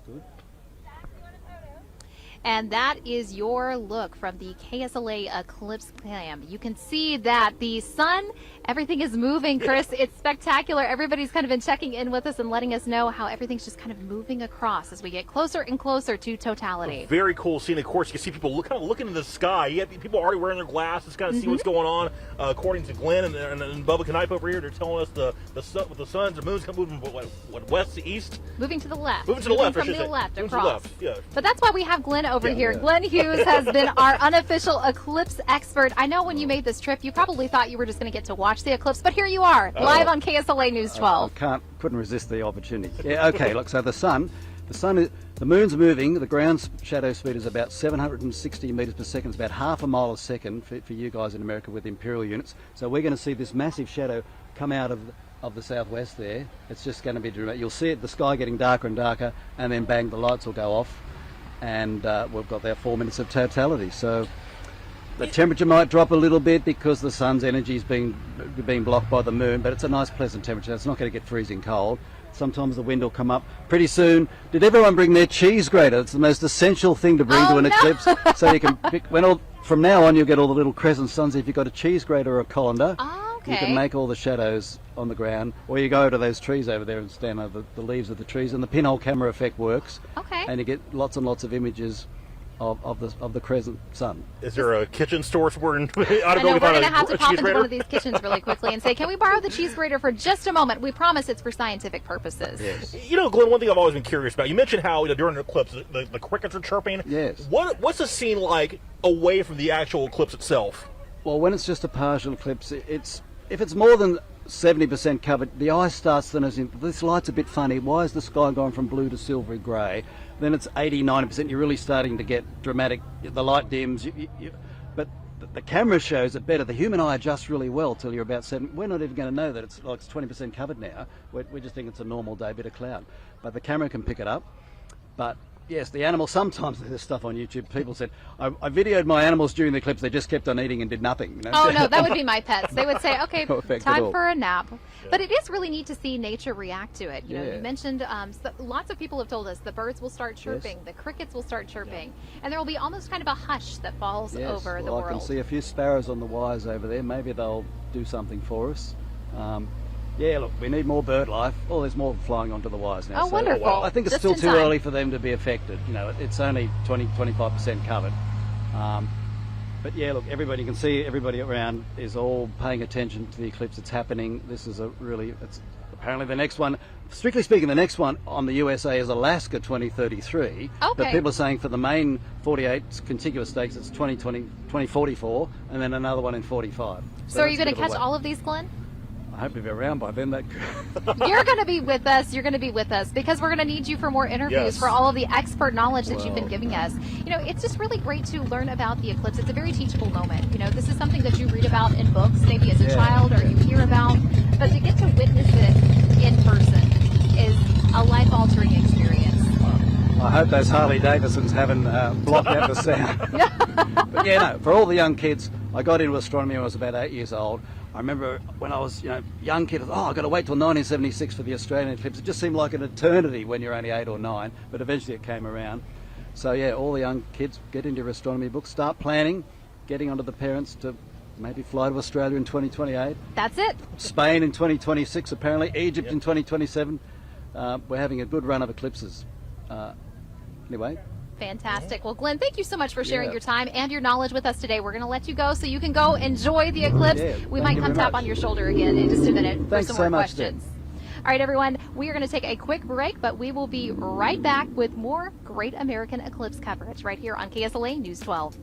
good. And that is your look from the KSLA Eclipse Cam. You can see that the sun, everything is moving, Chris. Yeah. It's spectacular. Everybody's kind of been checking in with us and letting us know how everything's just kind of moving across as we get closer and closer to totality. Very cool scene. Of course, you can see people kind of looking in the sky. You have people already wearing their glasses, kind of see what's going on. According to Glenn and Bubba Knipe over here, they're telling us the suns, the moon's kind of moving from west to east. Moving to the left. Moving to the left, from the left across. Yeah. But that's why we have Glenn over here. Yeah. Glenn Hughes has been our unofficial eclipse expert. I know when you made this trip, you probably thought you were just going to get to watch the eclipse, but here you are, live on KSLA News 12. Couldn't resist the opportunity. Yeah, okay, look, so the moon's moving. The ground shadow speed is about 760 meters per second. It's about half a mile a second for you guys in America with imperial units. So we're going to see this massive shadow come out of the southwest there. It's just going to be dramatic. You'll see it, the sky getting darker and darker, and then bang, the lights will go off. And we've got our 4 minutes of totality. So the temperature might drop a little bit because the sun's energy is being blocked by the moon, but it's a nice pleasant temperature. It's not going to get freezing cold. Sometimes the wind will come up pretty soon. Did everyone bring their cheese grater? It's the most essential thing to bring to an eclipse. So you can pick, from now on you'll get all the little crescent suns. If you've got a cheese grater or a colander, you can make all the shadows on the ground, or you go to those trees over there and stand over the leaves of the trees, and the pinhole camera effect works. And you get lots and lots of images of the crescent sun. Is there a kitchen store somewhere in I know we're going to have to pop into one of these kitchens really quickly and say, can we borrow the cheese grater for just a moment? We promise it's for scientific purposes. Yes. You know, Glenn, one thing I've always been curious about, you mentioned how during the eclipse the crickets are chirping. Yes. What's the scene like away from the actual eclipse itself? Well, when it's just a partial eclipse, if it's more than 70% covered, the eye starts to notice, this light's a bit funny. Why is the sky going from blue to silvery grey? Then it's 80-90%. You're really starting to get dramatic. The light dims, but the camera shows it better. The human eye adjusts really well till you're about 7. We're not even going to know that it's 20% covered now. We just think it's a normal day, bit of cloud. But the camera can pick it up. But yes, the animals, sometimes there's stuff on YouTube. People said, I videoed my animals during the eclipse, they just kept on eating and did nothing. You know? Oh, no, that would be my pets. They would say, okay, time for a nap. But it is really neat to see nature react to it. You know, you mentioned lots of people have told us the birds will start chirping, the crickets will start chirping, and there will be almost kind of a hush that falls over the world. I can see a few sparrows on the wires over there. Maybe they'll do something for us. Yeah, look, we need more bird life. Oh, there's more flying onto the wires now. Oh, wonderful. I think it's still too early for them to be affected. You know, it's only 20-25% covered. But yeah, look, everybody can see, everybody around is all paying attention to the eclipse. It's happening. This is it's apparently the next one. Strictly speaking, the next one on the USA is Alaska 2033. But people are saying for the main 48 contiguous states, it's 2044, and then another one in 45. So are you going to catch all of these, Glenn? I hope to be around by then. You're going to be with us. You're going to be with us because we're going to need you for more interviews, for all of the expert knowledge that you've been giving us. You know, it's just really great to learn about the eclipse. It's a very teachable moment. You know, this is something that you read about in books, maybe as a child, or you hear about. But to get to witness it in person is a life-altering experience. I hope those Harley Davidsons haven't blocked out the sound. But yeah, no, for all the young kids, I got into astronomy when I was about 8 years old. I remember when I was, young kid, I've got to wait till 1976 for the Australian eclipse. It just seemed like an eternity when you're only 8 or 9, but eventually it came around. So yeah, all the young kids, get into your astronomy books, start planning, getting onto the parents to maybe fly to Australia in 2028. That's it. Spain in 2026 apparently, Egypt in 2027. We're having a good run of eclipses. Anyway. Fantastic. Well, Glenn, thank you so much for sharing your time and your knowledge with us today. We're going to let you go so you can go enjoy the eclipse. We might come tap on your shoulder again in just a minute for some more questions. All right, everyone, we are going to take a quick break, but we will be right back with more Great American Eclipse coverage right here on KSLA News 12.